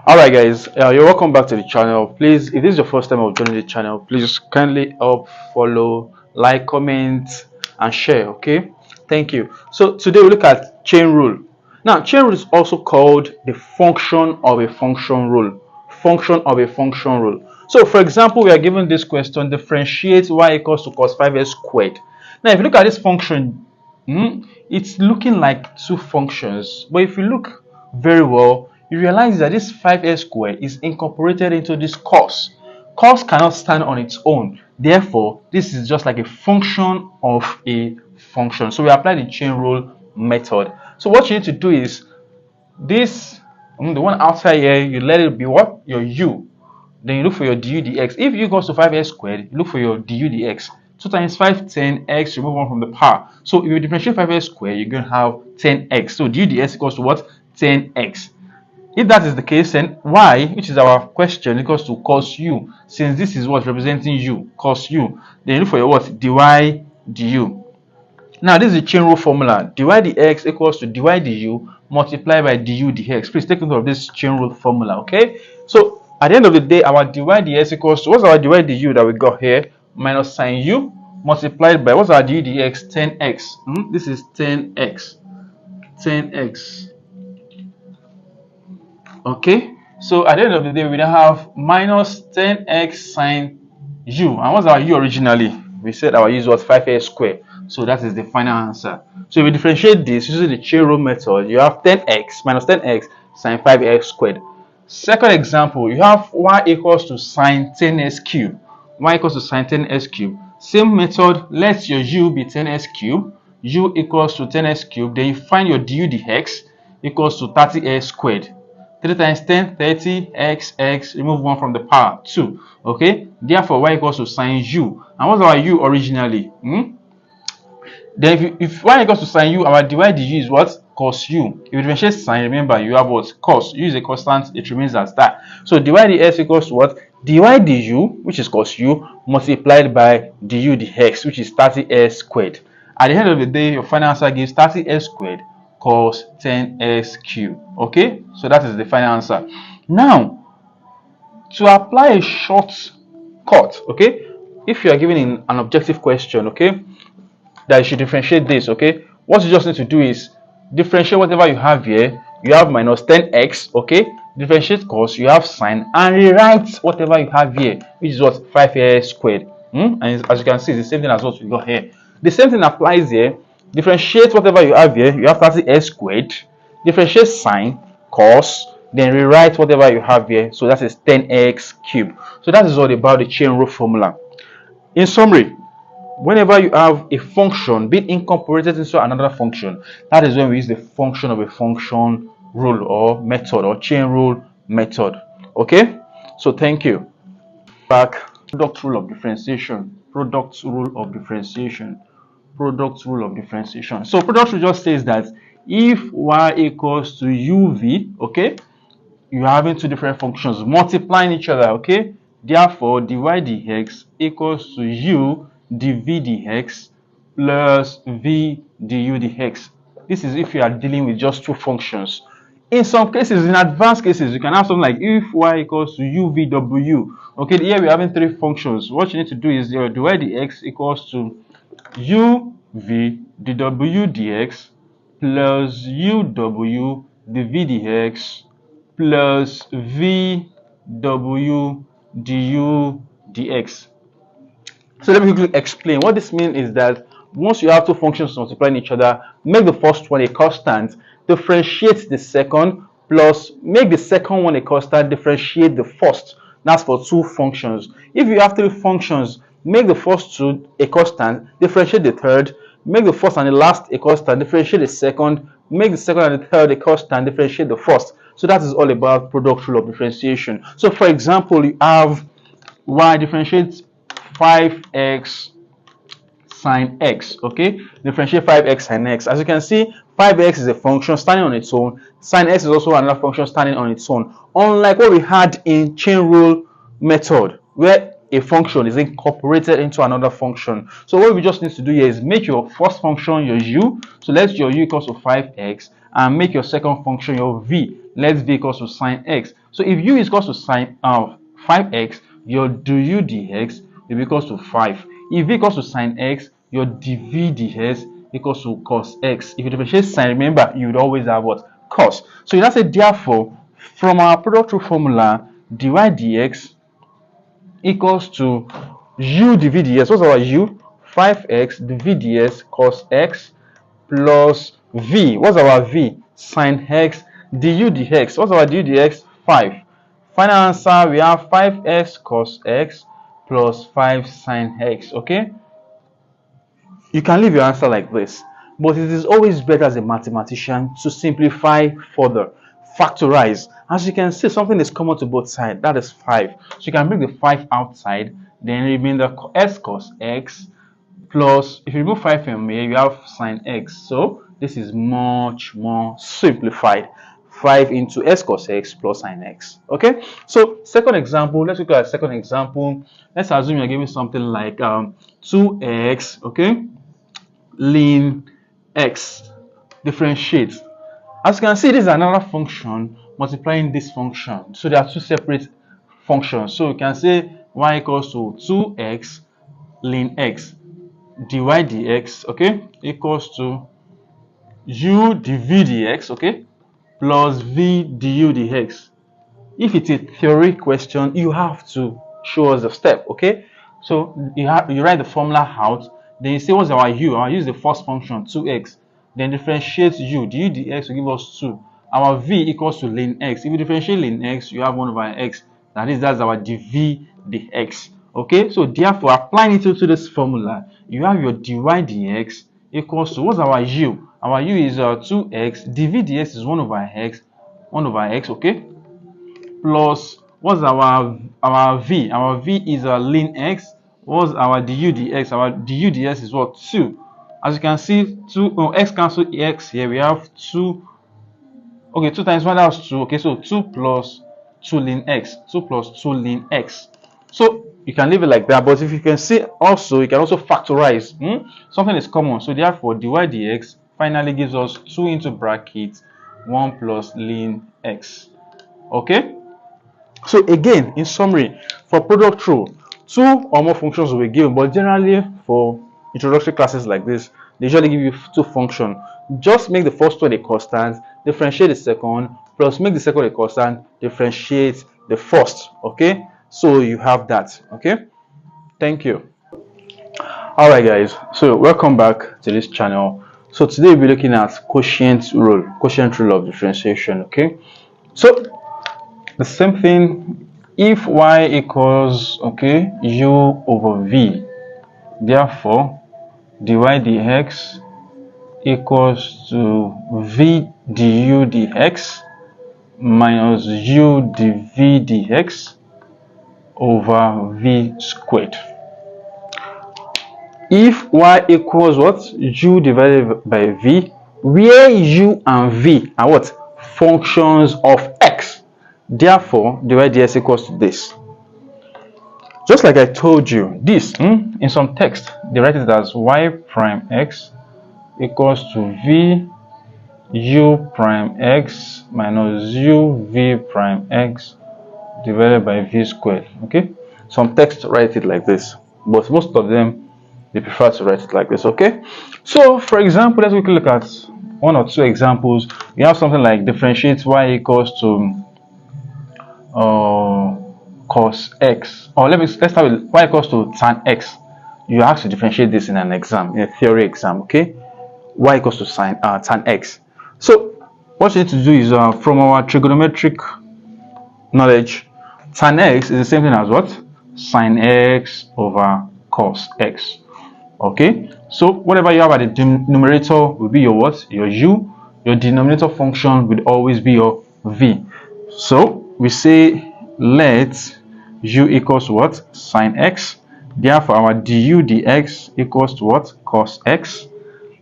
Alright guys, you're welcome back to the channel. Please, if this is your first time of joining the channel, please kindly help, follow, like, comment and share. Okay, thank you. So today we look at chain rule. Now chain rule is also called the function of a function rule. Function of a function rule. So for example, we are given this question: differentiate y equals to cos 5x squared. Now if you look at this function, it's looking like two functions, but if you look very well, you realize that this 5x squared is incorporated into this cos. Cos cannot stand on its own. Therefore, this is just like a function of a function. So we apply the chain rule method. So what you need to do is this, the one outside here, you let it be what? Your u. Then you look for your du dx. If u goes to 5x squared, you look for your du dx. 2 times 5, 10, x, remove 1 from the power. So if you differentiate 5x squared, you're going to have 10x. So du dx equals to what? 10x. If that is the case, then y, which is our question, equals to cos u. Since this is what representing u, cos u, then you look for your what? Dy du. Now this is the chain rule formula. Dy dx equals to dy du multiplied by du dx. Please take note of this chain rule formula, okay? So at the end of the day, our dy dx equals to, what's our dy du that we got here? Minus sine u multiplied by, what's our du dx? 10x. This is 10x. 10x. Okay, so at the end of the day, we now have minus 10x sine u. And what's our u originally? We said our u was 5x squared. So that is the final answer. So if we differentiate this using the chain rule method, you have 10x minus 10x sine 5x squared. Second example, you have y equals to sine 10x cubed. Y equals to sine 10x cubed. Same method, let your u be 10x cubed. U equals to 10x cubed. Then you find your du dx equals to 30x squared. 3 times 10, 30, x, remove 1 from the power, 2. Okay, therefore y equals to sine u. And what's our u originally? Then if y equals to sine u, our dy du is what? Cos u. If you differentiate sine, remember you have what? Cos. U is a constant, it remains as that. So dy dx equals to what? Dy du, which is cos u, multiplied by du dx, which is 30x squared. At the end of the day, your final answer gives 30x squared cos 10x cubed. Okay, so that is the final answer. Now, to apply a shortcut, okay, if you are given an objective question, okay, that you should differentiate this, okay, what you just need to do is differentiate whatever you have here. You have minus 10x, okay, differentiate cos, you have sine, and rewrite whatever you have here, which is what? 5x squared. And as you can see, it's the same thing as what we got here. The same thing applies here. Differentiate whatever you have here. You have 30x squared. Differentiate sine, cos, then rewrite whatever you have here. So that is 10x cubed. So that is all about the chain rule formula. In summary, whenever you have a function being incorporated into another function, that is when we use the function of a function rule or method or chain rule method. Okay, so thank you. Back, product rule of differentiation. Product rule of differentiation. Product rule of differentiation. So product rule just says that if y equals to uv, okay, you're having two different functions multiplying each other, okay, therefore dy dx equals to u dv dx plus v du dx. This is if you are dealing with just two functions. In some cases, in advanced cases, you can have something like if y equals to uvw. Okay, here we're having three functions. What you need to do is your dy dx equals to uv dw dx plus uw dv dx plus vw du dx. So let me quickly explain. What this means is that once you have two functions multiplying each other, make the first one a constant, differentiate the second, plus make the second one a constant, differentiate the first. That's for two functions. If you have three functions, make the first two a constant, differentiate the third, make the first and the last a constant, differentiate the second, make the second and the third a constant, differentiate the first. So that is all about product rule of differentiation. So for example, you have y differentiate 5x sine x, okay, differentiate 5x sine x. As you can see, 5x is a function standing on its own, sine x is also another function standing on its own, unlike what we had in chain rule method where a function is incorporated into another function. So what we just need to do here is make your first function your u. So let your u equals to 5x, and make your second function your v. Let v equals to sine x. So if u is equals to sine 5x, your du dx will be equals to 5. If v equals to sine x, your dv dx equals to cos x. If you differentiate sine, remember you would always have what? Cos. So you now say therefore from our product rule formula, dy dx equals to u dv ds. What's our u? 5x dv ds cos x plus v. What's our v? Sin x du dx. What's our du dx? 5. Final answer, we have 5x cos x plus 5 sin x. Okay, you can leave your answer like this, but it is always better as a mathematician to simplify further, factorize. As you can see, something is common to both sides, that is 5. So you can bring the 5 outside, then remain the s cos x plus, if you remove 5 from here, you have sin x. So this is much more simplified. 5 into s cos x plus sin x. Okay, so second example, let's look at a second example. Let's assume you're giving something like 2x, okay, ln x, differentiate. As you can see, this is another function multiplying this function, so there are two separate functions. So you can say y equals to 2x ln x dy dx, okay, equals to u dv dx, okay, plus v du dx. If it's a theory question, you have to show us the step, okay? So you write the formula out, then you say what's our u? Our u is the first function, 2x. Then differentiate u, du dx will give us 2. Our v equals to ln x. If you differentiate ln x, you have 1 over x. That's our dv dx. Okay, so therefore applying it to this formula, you have your dy dx equals to, what's our u? Our u is 2x, dv dx is 1 over x, okay, plus what's our v? Our v is ln x. What's our du dx? Our du dx is what? 2. As you can see, 2 x cancel x here, we have 2. Okay, 2 times 1, that's 2. Okay, so 2 plus 2 ln x, 2 plus 2 ln x. So you can leave it like that, but if you can see also, you can also factorize. Something is common, so therefore dy dx finally gives us 2 into brackets 1 plus ln x. Okay, so again, in summary, for product rule, 2 or more functions will be given, but generally for introductory classes like this, they usually give you 2 functions. Just make the first one a constant, differentiate the second, plus make the second a constant, differentiate the first. Okay, so you have that. Okay, thank you. All right, guys, so welcome back to this channel. So today we'll be looking at quotient rule of differentiation. Okay, so the same thing, if y equals, okay, u over v, therefore dy dx equals to v du dx minus u dv dx over v squared. If y equals what? U divided by v, where u and v are what? Functions of x. Therefore, dy dx equals to this. Just like I told you, this in some text they write it as y prime x equals to v u prime x minus u v prime x divided by v squared. Okay, some texts write it like this, but most of them they prefer to write it like this. Okay, so for example, let's quickly look at 1 or 2 examples. We have something like differentiate y equals to cos x, or let's start with y equals to tan x. You have to differentiate this in an exam, in a theory exam. Okay, y equals to tan x. So what you need to do is from our trigonometric knowledge, tan x is the same thing as what? Sin x over cos x. Okay, so whatever you have at the numerator will be your what? Your u. Your denominator function will always be your v. So we say let u equals what? Sin x. Therefore our du dx equals to what? Cos x.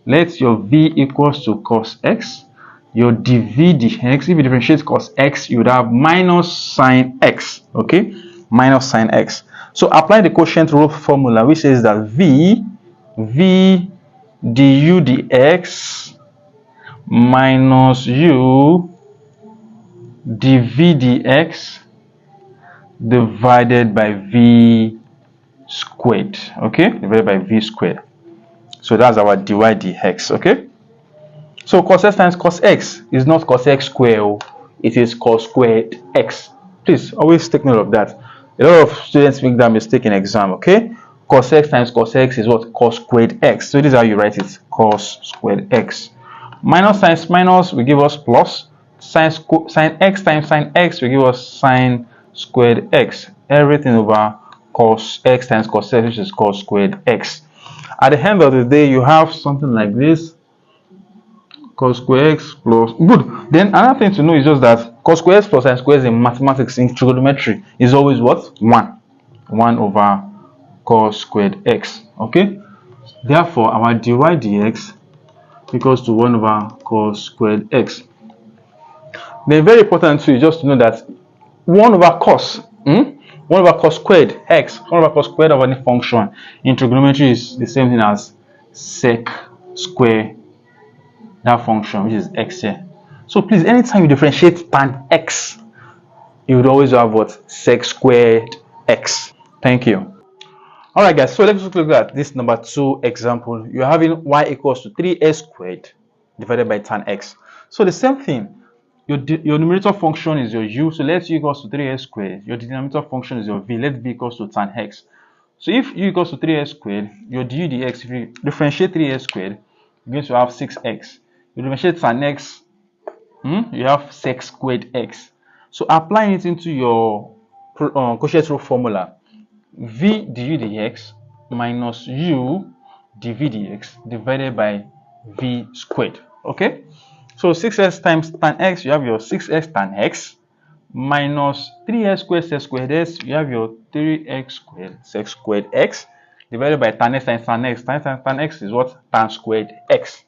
Let your v equals to cos x. Your dv dx, if you differentiate cos x, you would have minus sin x. Okay, minus sin x. So apply the quotient rule formula, which says that v du dx minus u dv dx divided by v squared. Okay, divided by v squared. So that's our dy dx. Okay, so cos x times cos x is not cos x squared, it is cos squared x. Please always take note of that. A lot of students make that mistake in exam. Okay, cos x times cos x is what? Cos squared x. So this is how you write it: cos squared x. Minus times minus will give us plus. Sin x times sin x will give us sin squared x. Everything over cos x times cos x, which is cos squared x. At the end of the day, you have something like this: cos square x plus, good. Then another thing to know is just that cos square x plus sin square x in mathematics, in trigonometry, is always what? 1 over cos squared x. Okay, therefore our dy dx equals to 1 over cos squared x. Then very important too is just to know that 1 over cos 1 over cos squared x, 1 over cos squared of any function in trigonometry is the same thing as sec square that function, which is x here. So please, anytime you differentiate tan x, you would always have what? Sec squared x. Thank you. All right, guys. So let's look at this number 2 example. You're having y equals to 3x squared divided by tan x. So the same thing. Your numerator function is your u. So let u equals to 3x squared. Your denominator function is your v. Let v equals to tan x. So if u equals to 3x squared, your du dx, if you differentiate 3x squared, you're going to have 6x. You differentiate tan x, you have sec squared x. So applying it into your quotient rule formula, v du dx minus u dv dx divided by v squared. Okay, so 6x times tan x, you have your 6x tan x minus 3x squared sec squared x, you have your 3x squared sec squared x divided by tan x times tan x. Tan x is what? Tan squared x.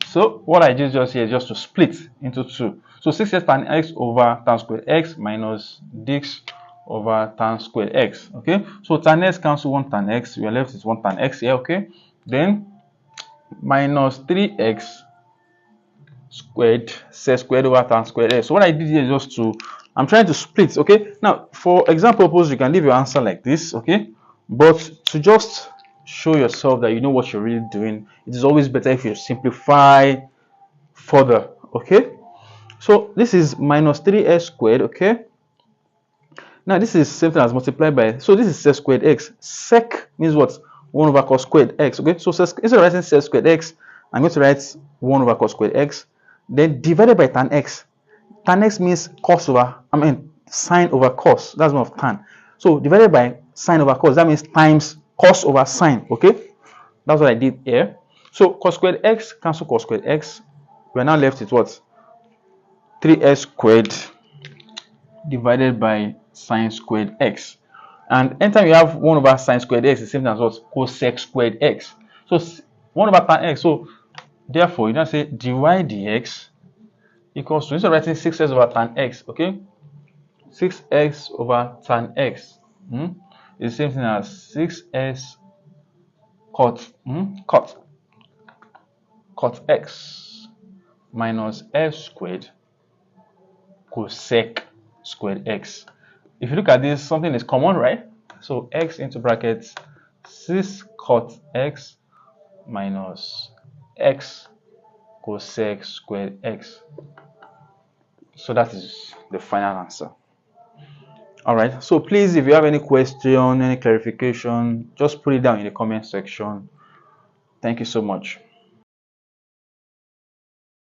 So what I did just here is just to split into 2. So 6x tan x over tan squared x minus dx over tan squared x. Okay, so tan x cancel 1 tan x, we are left with 1 tan x here. Okay, then minus 3x squared sec squared over tan squared x. So what I did here is just to, I'm trying to split. Okay, now for example purpose, you can leave your answer like this. Okay, but to just show yourself that you know what you're really doing, it is always better if you simplify further. Okay, so this is minus 3x squared. Okay, now this is same thing as multiplied by, so this is sec squared x. Sec means what? 1 over cos squared x. Okay, so instead of writing sec squared x, I'm going to write 1 over cos squared x, then divided by tan x. Tan x means cos over, sine over cos. That's one of tan. So divided by sine over cos, that means times cos over sine. Okay, that's what I did here. So cos squared x cancel cos squared x. We are now left with what? 3x squared divided by sine squared x. And anytime you have 1 over sine squared x, the same thing as what? Cosec squared x. So 1 over tan x. So therefore, you now say dy dx equals to, instead of writing 6x over tan x, okay, 6x over tan x is the same thing as 6s cot x minus f squared cosec squared x. If you look at this, something is common, right? So x into brackets 6 cot x minus x cosec squared x. So that is the final answer. All right, so please, if you have any question, any clarification, just put it down in the comment section. Thank you so much.